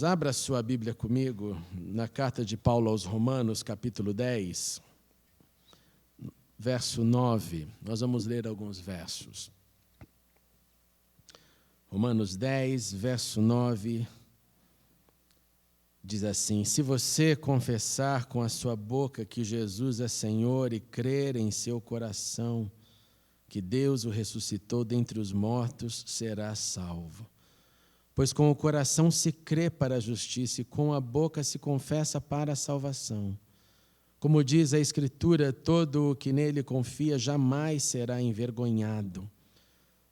Abra sua Bíblia comigo na carta de Paulo aos Romanos, capítulo 10, verso 9. Nós vamos ler alguns versos. Romanos 10, verso 9, diz assim: Se você confessar com a sua boca que Jesus é Senhor e crer em seu coração que Deus o ressuscitou dentre os mortos, será salvo. Pois com o coração se crê para a justiça e com a boca se confessa para a salvação. Como diz a Escritura, todo o que nele confia jamais será envergonhado.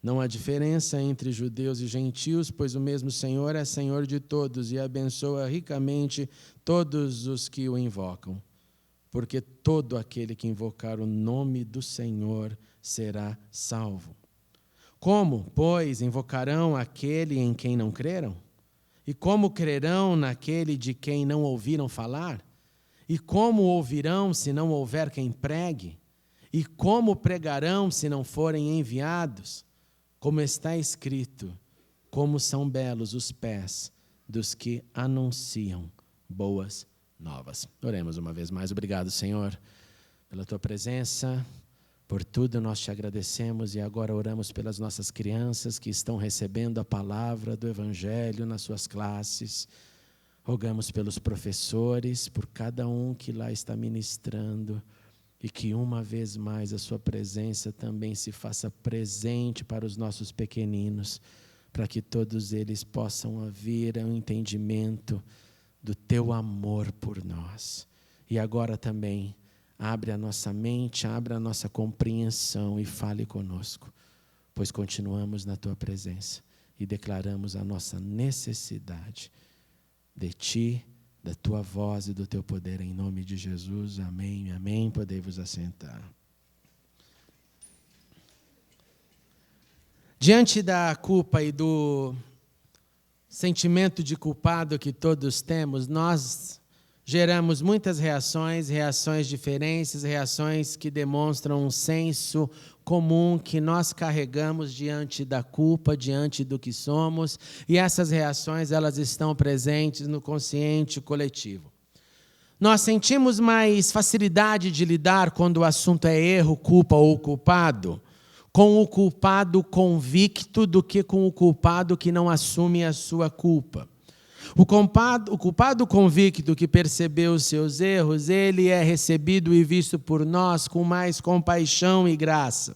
Não há diferença entre judeus e gentios, pois o mesmo Senhor é Senhor de todos e abençoa ricamente todos os que o invocam. Porque todo aquele que invocar o nome do Senhor será salvo. Como, pois, invocarão aquele em quem não creram? E como crerão naquele de quem não ouviram falar? E como ouvirão se não houver quem pregue? E como pregarão se não forem enviados? Como está escrito, como são belos os pés dos que anunciam boas novas. Oremos uma vez mais. Obrigado, Senhor, pela tua presença. Por tudo nós te agradecemos e agora oramos pelas nossas crianças que estão recebendo a palavra do Evangelho nas suas classes. Rogamos pelos professores, por cada um que lá está ministrando e que uma vez mais a sua presença também se faça presente para os nossos pequeninos, para que todos eles possam vir ao entendimento do teu amor por nós. E agora também, abre a nossa mente, abre a nossa compreensão e fale conosco, pois continuamos na tua presença e declaramos a nossa necessidade de ti, da tua voz e do teu poder, em nome de Jesus. Amém, amém. Podei-vos assentar. Diante da culpa e do sentimento de culpado que todos temos, nós geramos muitas reações diferentes, reações que demonstram um senso comum que nós carregamos diante da culpa, diante do que somos, e essas reações elas estão presentes no consciente coletivo. Nós sentimos mais facilidade de lidar quando o assunto é erro, culpa ou culpado, com o culpado convicto do que com o culpado que não assume a sua culpa. O culpado convicto que percebeu os seus erros, ele é recebido e visto por nós com mais compaixão e graça.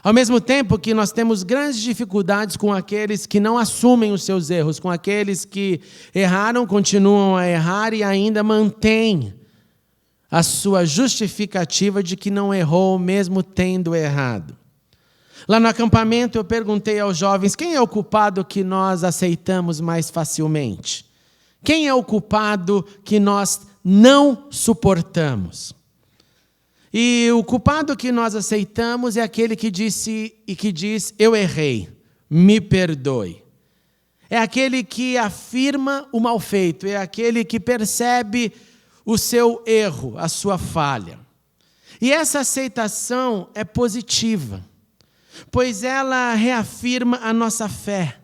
Ao mesmo tempo que nós temos grandes dificuldades com aqueles que não assumem os seus erros, com aqueles que erraram, continuam a errar e ainda mantêm a sua justificativa de que não errou mesmo tendo errado. Lá no acampamento eu perguntei aos jovens, quem é o culpado que nós aceitamos mais facilmente? Quem é o culpado que nós não suportamos? E o culpado que nós aceitamos é aquele que disse e que diz, eu errei, me perdoe. É aquele que afirma o mal feito, é aquele que percebe o seu erro, a sua falha. E essa aceitação é positiva, pois ela reafirma a nossa fé,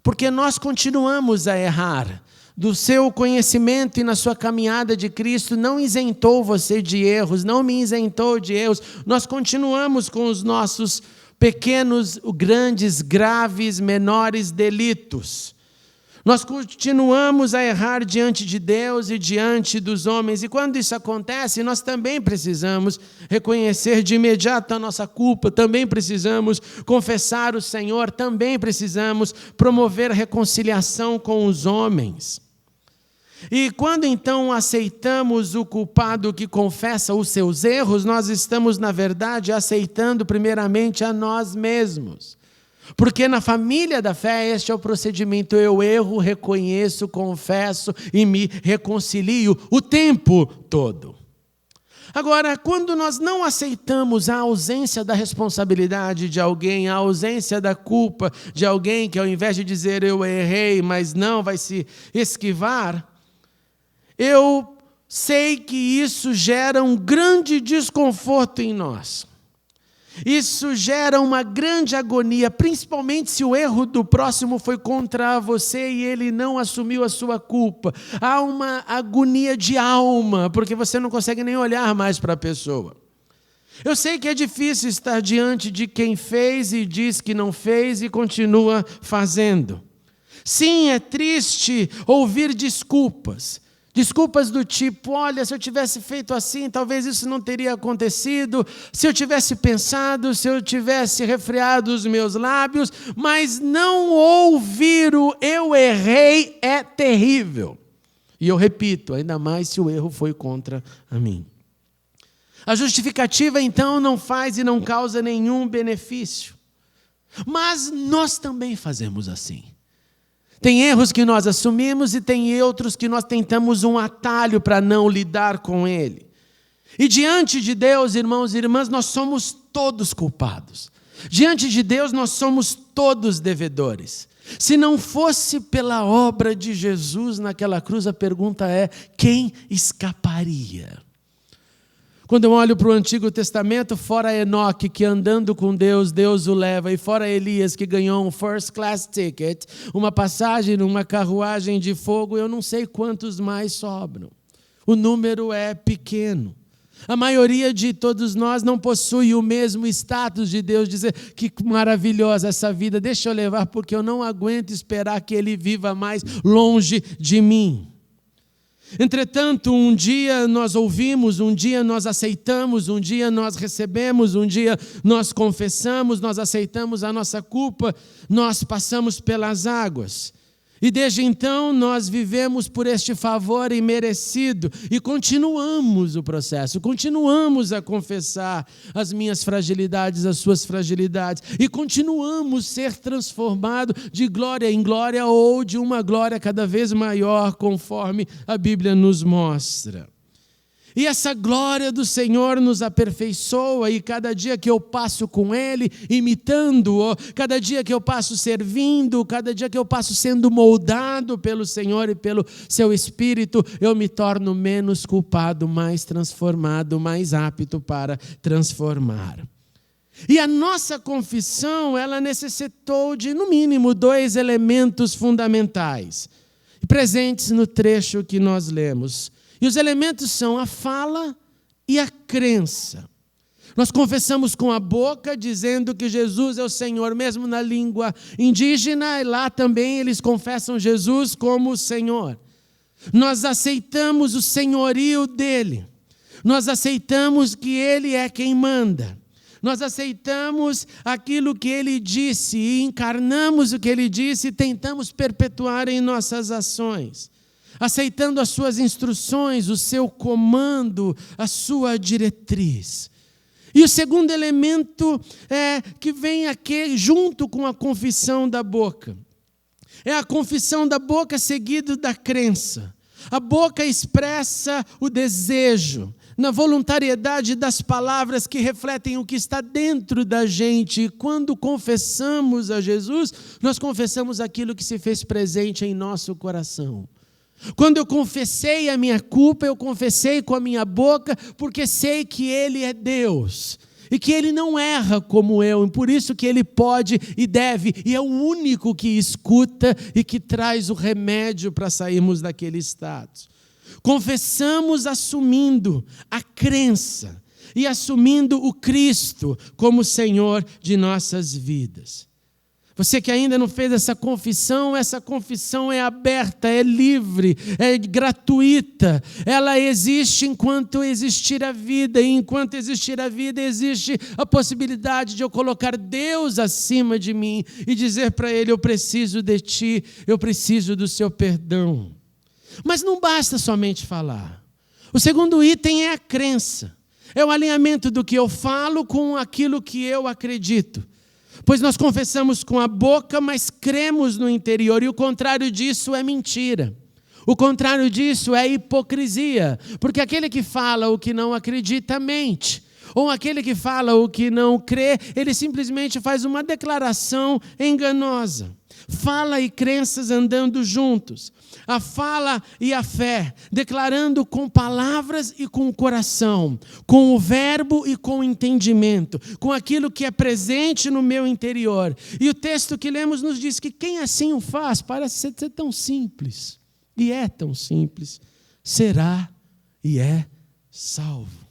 porque nós continuamos a errar. Do seu conhecimento e na sua caminhada de Cristo não isentou você de erros, não me isentou de erros. Nós continuamos com os nossos pequenos, grandes, graves, menores delitos. Nós continuamos a errar diante de Deus e diante dos homens. E quando isso acontece, nós também precisamos reconhecer de imediato a nossa culpa, também precisamos confessar o Senhor, também precisamos promover reconciliação com os homens. E quando então aceitamos o culpado que confessa os seus erros, nós estamos, na verdade, aceitando primeiramente a nós mesmos. Porque na família da fé este é o procedimento, eu erro, reconheço, confesso e me reconcilio o tempo todo. Agora, quando nós não aceitamos a ausência da responsabilidade de alguém, a ausência da culpa de alguém que ao invés de dizer eu errei, mas não vai se esquivar, eu sei que isso gera um grande desconforto em nós. Isso gera uma grande agonia, principalmente se o erro do próximo foi contra você e ele não assumiu a sua culpa. Há uma agonia de alma, porque você não consegue nem olhar mais para a pessoa. Eu sei que é difícil estar diante de quem fez e diz que não fez e continua fazendo. Sim, é triste ouvir desculpas. Desculpas do tipo, olha, se eu tivesse feito assim, talvez isso não teria acontecido. Se eu tivesse pensado, se eu tivesse refreado os meus lábios. Mas não ouvir o eu errei é terrível. E eu repito, ainda mais se o erro foi contra a mim. A justificativa, então, não faz e não causa nenhum benefício. Mas nós também fazemos assim. Tem erros que nós assumimos e tem outros que nós tentamos um atalho para não lidar com ele. E diante de Deus, irmãos e irmãs, nós somos todos culpados. Diante de Deus, nós somos todos devedores. Se não fosse pela obra de Jesus naquela cruz, a pergunta é: quem escaparia? Quando eu olho para o Antigo Testamento, fora Enoque, que andando com Deus, Deus o leva, e fora Elias, que ganhou um first class ticket, uma passagem numa carruagem de fogo, eu não sei quantos mais sobram. O número é pequeno. A maioria de todos nós não possui o mesmo status de Deus, dizer que maravilhosa essa vida, deixa eu levar, porque eu não aguento esperar que Ele viva mais longe de mim. Entretanto, um dia nós ouvimos, um dia nós aceitamos, um dia nós recebemos, um dia nós confessamos, nós aceitamos a nossa culpa, nós passamos pelas águas. E desde então nós vivemos por este favor imerecido e continuamos o processo, continuamos a confessar as minhas fragilidades, as suas fragilidades, e continuamos a ser transformados de glória em glória ou de uma glória cada vez maior, conforme a Bíblia nos mostra. E essa glória do Senhor nos aperfeiçoa, e cada dia que eu passo com Ele, imitando-o, cada dia que eu passo servindo, cada dia que eu passo sendo moldado pelo Senhor e pelo Seu Espírito, eu me torno menos culpado, mais transformado, mais apto para transformar. E a nossa confissão, ela necessitou de, no mínimo, 2 elementos fundamentais, presentes no trecho que nós lemos. E os elementos são a fala e a crença. Nós confessamos com a boca, dizendo que Jesus é o Senhor, mesmo na língua indígena, e lá também eles confessam Jesus como o Senhor. Nós aceitamos o senhorio dele. Nós aceitamos que Ele é quem manda. Nós aceitamos aquilo que Ele disse e encarnamos o que Ele disse e tentamos perpetuar em nossas ações, aceitando as suas instruções, o seu comando, a sua diretriz. E o segundo elemento que vem aqui junto com a confissão da boca. É a confissão da boca seguido da crença. A boca expressa o desejo, na voluntariedade das palavras que refletem o que está dentro da gente. E quando confessamos a Jesus, nós confessamos aquilo que se fez presente em nosso coração. Quando eu confessei a minha culpa, eu confessei com a minha boca, porque sei que Ele é Deus, e que Ele não erra como eu, e por isso que Ele pode e deve, e é o único que escuta e que traz o remédio para sairmos daquele estado. Confessamos assumindo a crença e assumindo o Cristo como Senhor de nossas vidas. Você que ainda não fez essa confissão é aberta, é livre, é gratuita. Ela existe enquanto existir a vida, e enquanto existir a vida, existe a possibilidade de eu colocar Deus acima de mim e dizer para Ele: eu preciso de Ti, eu preciso do Seu perdão. Mas não basta somente falar. O segundo item é a crença. É o alinhamento do que eu falo com aquilo que eu acredito. Pois nós confessamos com a boca, mas cremos no interior, e o contrário disso é mentira. O contrário disso é hipocrisia, porque aquele que fala o que não acredita mente. Ou aquele que fala o que não crê, ele simplesmente faz uma declaração enganosa. Fala e crenças andando juntos. A fala e a fé, declarando com palavras e com o coração, com o verbo e com o entendimento, com aquilo que é presente no meu interior. E o texto que lemos nos diz que quem assim o faz, parece ser tão simples, e é tão simples, será e é salvo.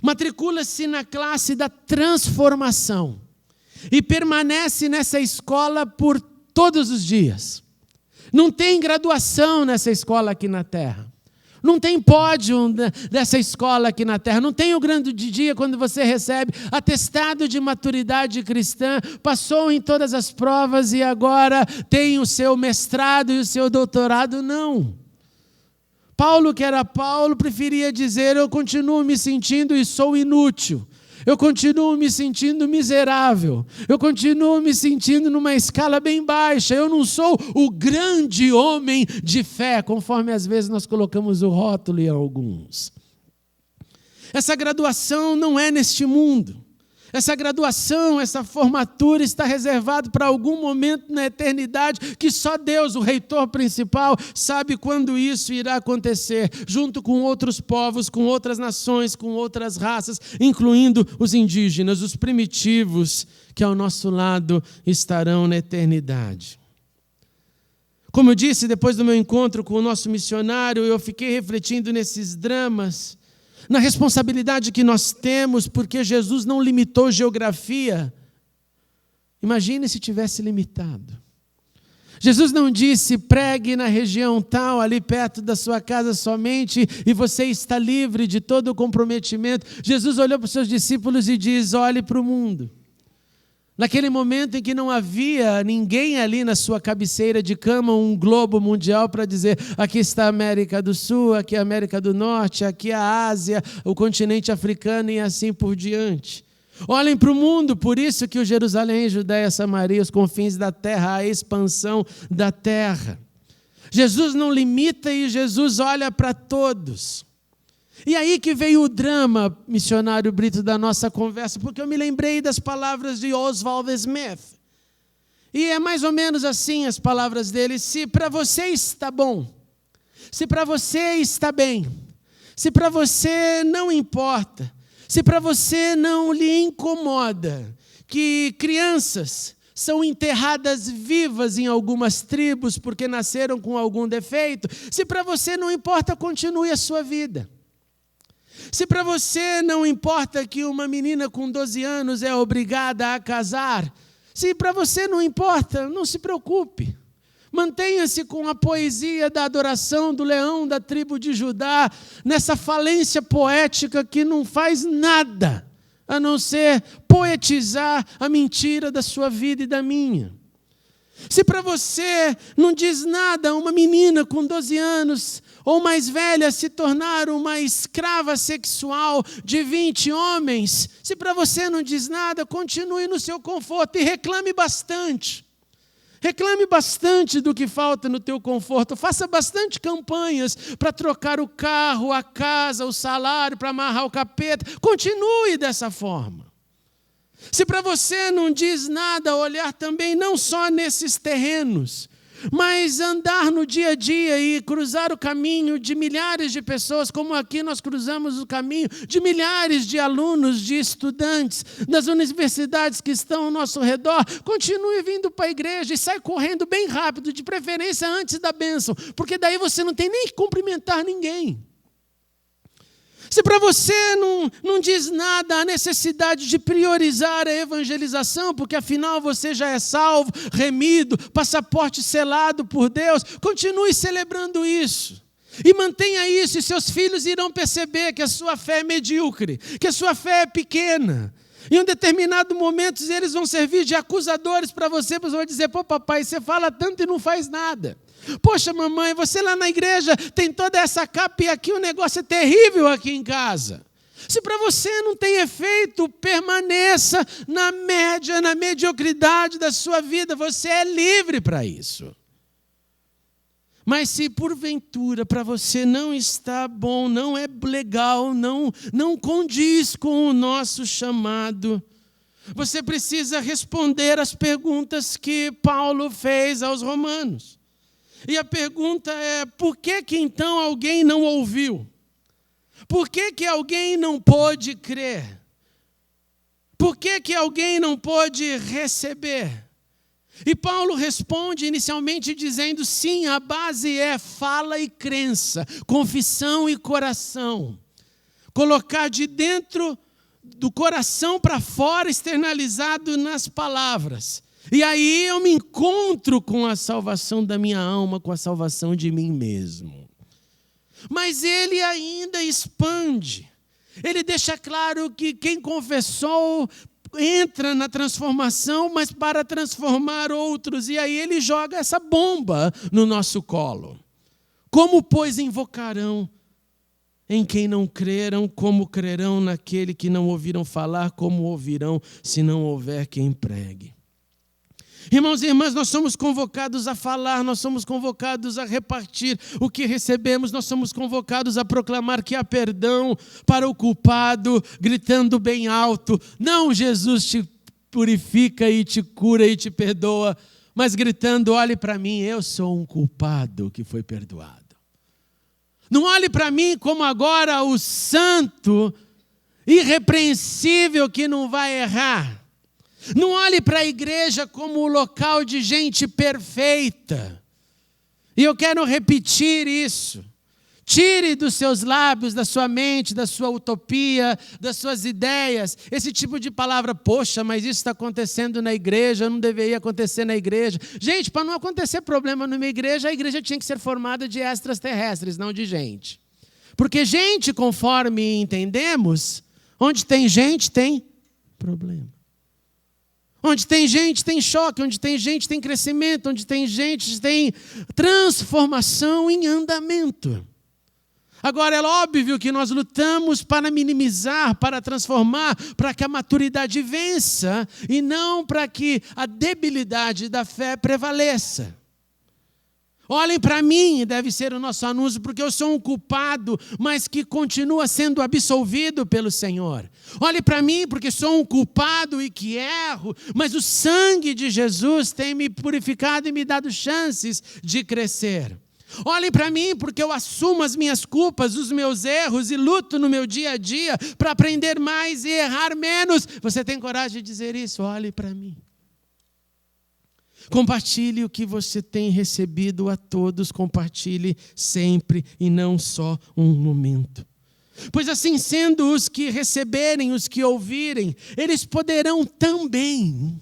Matricula-se na classe da transformação e permanece nessa escola por todos os dias. Não tem graduação nessa escola aqui na terra. Não tem pódio dessa escola aqui na terra. Não tem o grande dia quando você recebe atestado de maturidade cristã, passou em todas as provas e agora tem o seu mestrado e o seu doutorado. Não. Paulo, que era Paulo, preferia dizer: eu continuo me sentindo e sou inútil. Eu continuo me sentindo miserável. Eu continuo me sentindo numa escala bem baixa. Eu não sou o grande homem de fé, conforme às vezes nós colocamos o rótulo em alguns. Essa graduação não é neste mundo. Essa graduação, essa formatura está reservada para algum momento na eternidade que só Deus, o reitor principal, sabe quando isso irá acontecer, junto com outros povos, com outras nações, com outras raças, incluindo os indígenas, os primitivos, que ao nosso lado estarão na eternidade. Como eu disse, depois do meu encontro com o nosso missionário, eu fiquei refletindo nesses dramas, na responsabilidade que nós temos, porque Jesus não limitou geografia. Imagine se tivesse limitado. Jesus não disse: pregue na região tal, ali perto da sua casa somente, e você está livre de todo o comprometimento. Jesus olhou para os seus discípulos e diz: olhe para o mundo. Naquele momento em que não havia ninguém ali na sua cabeceira de cama, um globo mundial para dizer: aqui está a América do Sul, aqui a América do Norte, aqui a Ásia, o continente africano e assim por diante. Olhem para o mundo, por isso que o Jerusalém, Judéia, Samaria, os confins da terra, a expansão da terra. Jesus não limita e Jesus olha para todos. E aí que veio o drama, missionário Brito, da nossa conversa, porque eu me lembrei das palavras de Oswald Smith. E é mais ou menos assim as palavras dele: se para você está bom, se para você está bem, se para você não importa, se para você não lhe incomoda que crianças são enterradas vivas em algumas tribos porque nasceram com algum defeito, se para você não importa, continue a sua vida. Se para você não importa que uma menina com 12 anos é obrigada a casar, se para você não importa, não se preocupe. Mantenha-se com a poesia da adoração do leão da tribo de Judá, nessa falência poética que não faz nada, a não ser poetizar a mentira da sua vida e da minha. Se para você não diz nada uma menina com 12 anos ou mais velha se tornar uma escrava sexual de 20 homens, se para você não diz nada, continue no seu conforto e reclame bastante. Reclame bastante do que falta no teu conforto. Faça bastante campanhas para trocar o carro, a casa, o salário, para amarrar o capeta. Continue dessa forma. Se para você não diz nada, olhar também não só nesses terrenos, mas andar no dia a dia e cruzar o caminho de milhares de pessoas, como aqui nós cruzamos o caminho de milhares de alunos, de estudantes das universidades que estão ao nosso redor. Continue vindo para a igreja e sai correndo bem rápido, de preferência antes da bênção, porque daí você não tem nem que cumprimentar ninguém. Se para você não diz nada a necessidade de priorizar a evangelização, porque afinal você já é salvo, remido, passaporte selado por Deus, continue celebrando isso. E mantenha isso, e seus filhos irão perceber que a sua fé é medíocre, que a sua fé é pequena. Em um determinado momento eles vão servir de acusadores para você, porque vão dizer: pô, papai, você fala tanto e não faz nada. Poxa, mamãe, você lá na igreja tem toda essa capa e aqui o negócio é terrível aqui em casa. Se para você não tem efeito, permaneça na média, na mediocridade da sua vida. Você é livre para isso. Mas se porventura para você não está bom, não é legal, não condiz com o nosso chamado, você precisa responder as perguntas que Paulo fez aos romanos. E a pergunta é: por que então alguém não ouviu? Por que alguém não pôde crer? Por que alguém não pôde receber? E Paulo responde inicialmente dizendo: sim, a base é fala e crença, confissão e coração. Colocar de dentro do coração para fora, externalizado nas palavras. E aí eu me encontro com a salvação da minha alma, com a salvação de mim mesmo. Mas ele ainda expande. Ele deixa claro que quem confessou entra na transformação, mas para transformar outros. E aí ele joga essa bomba no nosso colo. Como, pois, invocarão em quem não creram? Como crerão naquele que não ouviram falar? Como ouvirão se não houver quem pregue? Irmãos e irmãs, nós somos convocados a falar, nós somos convocados a repartir o que recebemos, nós somos convocados a proclamar que há perdão para o culpado, gritando bem alto: não, Jesus te purifica e te cura e te perdoa, mas gritando: olhe para mim, eu sou um culpado que foi perdoado. Não olhe para mim como agora o santo, irrepreensível que não vai errar. Não olhe para a igreja como o local de gente perfeita. E eu quero repetir isso. Tire dos seus lábios, da sua mente, da sua utopia, das suas ideias, esse tipo de palavra: poxa, mas isso está acontecendo na igreja, não deveria acontecer na igreja. Gente, para não acontecer problema numa igreja, a igreja tinha que ser formada de extraterrestres, não de gente. Porque gente, conforme entendemos, onde tem gente, tem problema. Onde tem gente, tem choque. Onde tem gente, tem crescimento. Onde tem gente, tem transformação em andamento. Agora, é óbvio que nós lutamos para minimizar, para transformar, para que a maturidade vença e não para que a debilidade da fé prevaleça. Olhem para mim, deve ser o nosso anúncio, porque eu sou um culpado, mas que continua sendo absolvido pelo Senhor. Olhe para mim, porque sou um culpado e que erro, mas o sangue de Jesus tem me purificado e me dado chances de crescer. Olhem para mim, porque eu assumo as minhas culpas, os meus erros e luto no meu dia a dia para aprender mais e errar menos. Você tem coragem de dizer isso? Olhe para mim. Compartilhe o que você tem recebido a todos, compartilhe sempre e não só um momento. Pois assim sendo, os que receberem, os que ouvirem, eles poderão também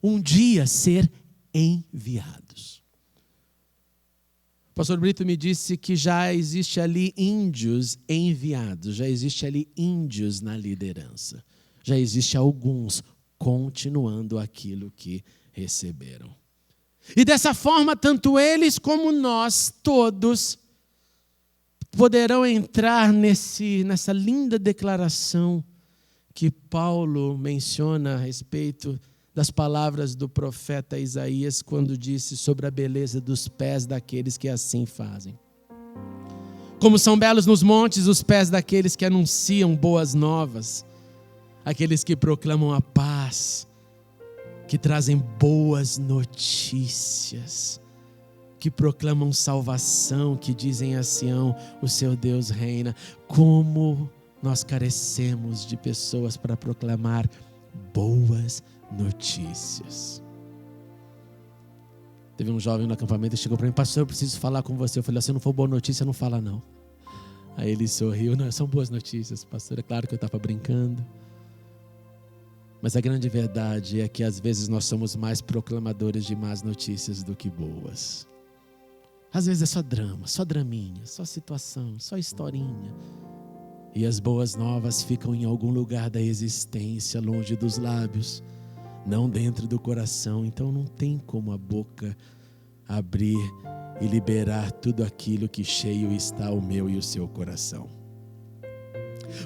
um dia ser enviados. O pastor Brito me disse que já existe ali índios enviados, já existe ali índios na liderança. Já existe alguns continuando aquilo que receberam. E dessa forma, tanto eles como nós, todos, poderão entrar nessa linda declaração que Paulo menciona a respeito das palavras do profeta Isaías, quando disse sobre a beleza dos pés daqueles que assim fazem. Como são belos nos montes os pés daqueles que anunciam boas novas, aqueles que proclamam a paz, que trazem boas notícias, que proclamam salvação, que dizem a Sião: o seu Deus reina. Como nós carecemos de pessoas para proclamar boas notícias. Teve um jovem no acampamento que chegou para mim: pastor, eu preciso falar com você. Eu falei: se não for boa notícia, não fala não. Aí ele sorriu: não, são boas notícias, pastor. É claro que eu estava brincando. Mas a grande verdade é que às vezes nós somos mais proclamadores de más notícias do que boas. Às vezes é só drama, só draminha, só situação, só historinha. E as boas novas ficam em algum lugar da existência, longe dos lábios, não dentro do coração. Então não tem como a boca abrir e liberar tudo aquilo que cheio está o meu e o seu coração.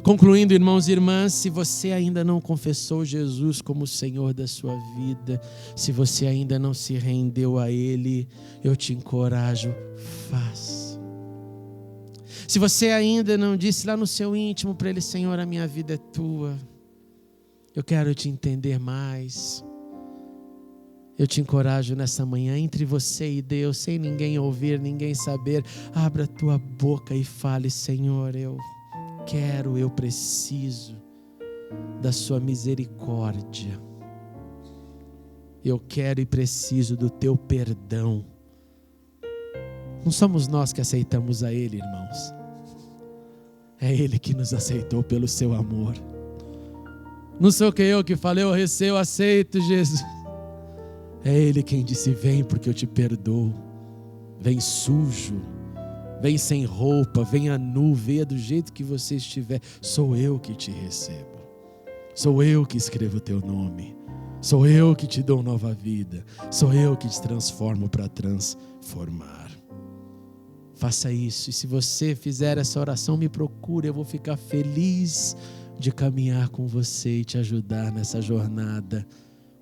Concluindo, irmãos e irmãs, se você ainda não confessou Jesus como o Senhor da sua vida, se você ainda não se rendeu a Ele, eu te encorajo, faça. Se você ainda não disse lá no seu íntimo para Ele: Senhor, a minha vida é Tua, eu quero te entender mais, eu te encorajo nessa manhã, entre você e Deus, sem ninguém ouvir, ninguém saber, abra a tua boca e fale: Senhor, eu preciso da sua misericórdia, eu quero e preciso do teu perdão. Não somos nós que aceitamos a Ele, irmãos, é Ele que nos aceitou pelo seu amor. Não sou eu que falei: eu recebo, eu aceito Jesus. É Ele quem disse: vem porque eu te perdoo. Vem sujo, vem sem roupa, venha nu, venha do jeito que você estiver. Sou eu que te recebo, sou eu que escrevo o teu nome, sou eu que te dou nova vida, sou eu que te transformo para transformar. Faça isso, e se você fizer essa oração, me procure, eu vou ficar feliz de caminhar com você e te ajudar nessa jornada,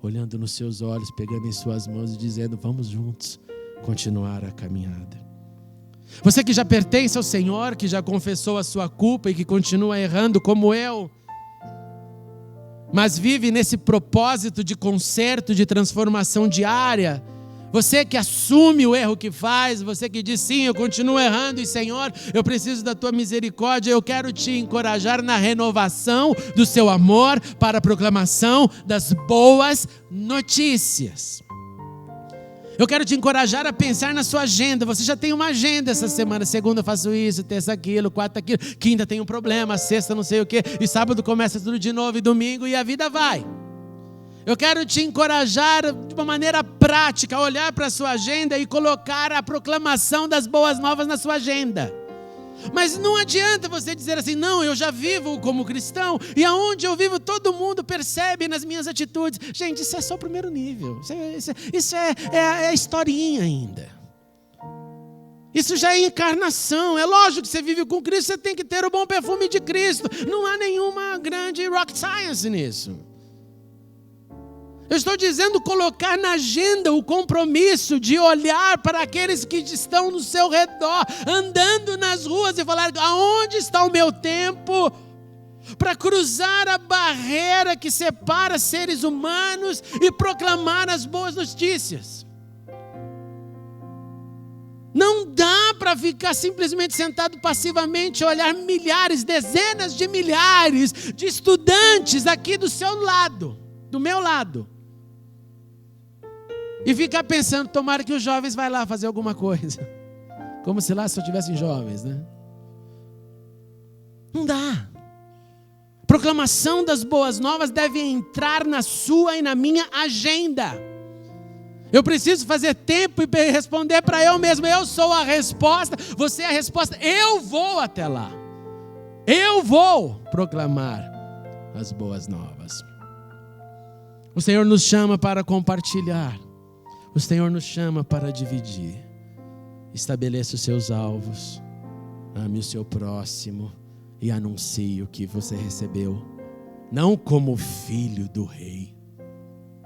olhando nos seus olhos, pegando em suas mãos e dizendo: vamos juntos continuar a caminhada. Você que já pertence ao Senhor, que já confessou a sua culpa e que continua errando como eu, mas vive nesse propósito de conserto, de transformação diária. Você que assume o erro que faz, você que diz: sim, eu continuo errando e Senhor, eu preciso da tua misericórdia. Eu quero te encorajar na renovação do seu amor para a proclamação das boas notícias. Eu quero te encorajar a pensar na sua agenda. Você já tem uma agenda essa semana: segunda eu faço isso, terça aquilo, quarta aquilo, quinta tem um problema, sexta não sei o que, e sábado começa tudo de novo, e domingo, e a vida vai. Eu quero te encorajar de uma maneira prática a olhar para a sua agenda e colocar a proclamação das boas novas na sua agenda. Mas não adianta você dizer assim: não, eu já vivo como cristão, e aonde eu vivo todo mundo percebe nas minhas atitudes. Gente, isso é só o primeiro nível, isso é a historinha ainda. Isso já é encarnação. É lógico que você vive com Cristo, você tem que ter o bom perfume de Cristo. Não há nenhuma grande rocket science nisso. Eu estou dizendo colocar na agenda o compromisso de olhar para aqueles que estão no seu redor, andando nas ruas e falar: aonde está o meu tempo para cruzar a barreira que separa seres humanos e proclamar as boas notícias? Não dá para ficar simplesmente sentado passivamente e olhar milhares, dezenas de milhares de estudantes aqui do seu lado, do meu lado, e ficar pensando: tomara que os jovens vão lá fazer alguma coisa. Como se lá só tivessem jovens, né? Não dá. Proclamação das boas novas deve entrar na sua e na minha agenda. Eu preciso fazer tempo e responder para eu mesmo: eu sou a resposta, você é a resposta. Eu vou até lá. Eu vou proclamar as boas novas. O Senhor nos chama para compartilhar. O Senhor nos chama para dividir. Estabeleça os seus alvos. Ame o seu próximo e anuncie o que você recebeu. Não como filho do rei,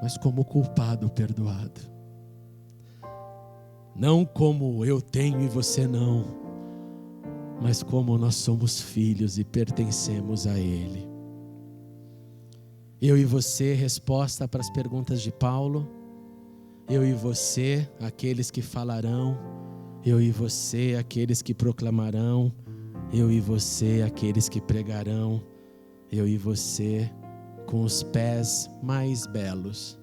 mas como culpado perdoado. Não como eu tenho e você não, mas como nós somos filhos e pertencemos a Ele. Eu e você, resposta para as perguntas de Paulo. Eu e você, aqueles que falarão. Eu e você, aqueles que proclamarão. Eu e você, aqueles que pregarão. Eu e você, com os pés mais belos.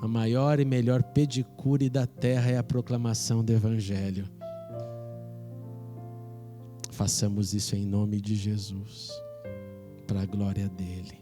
A maior e melhor pedicure da terra é a proclamação do Evangelho. Façamos isso em nome de Jesus, para a glória dele.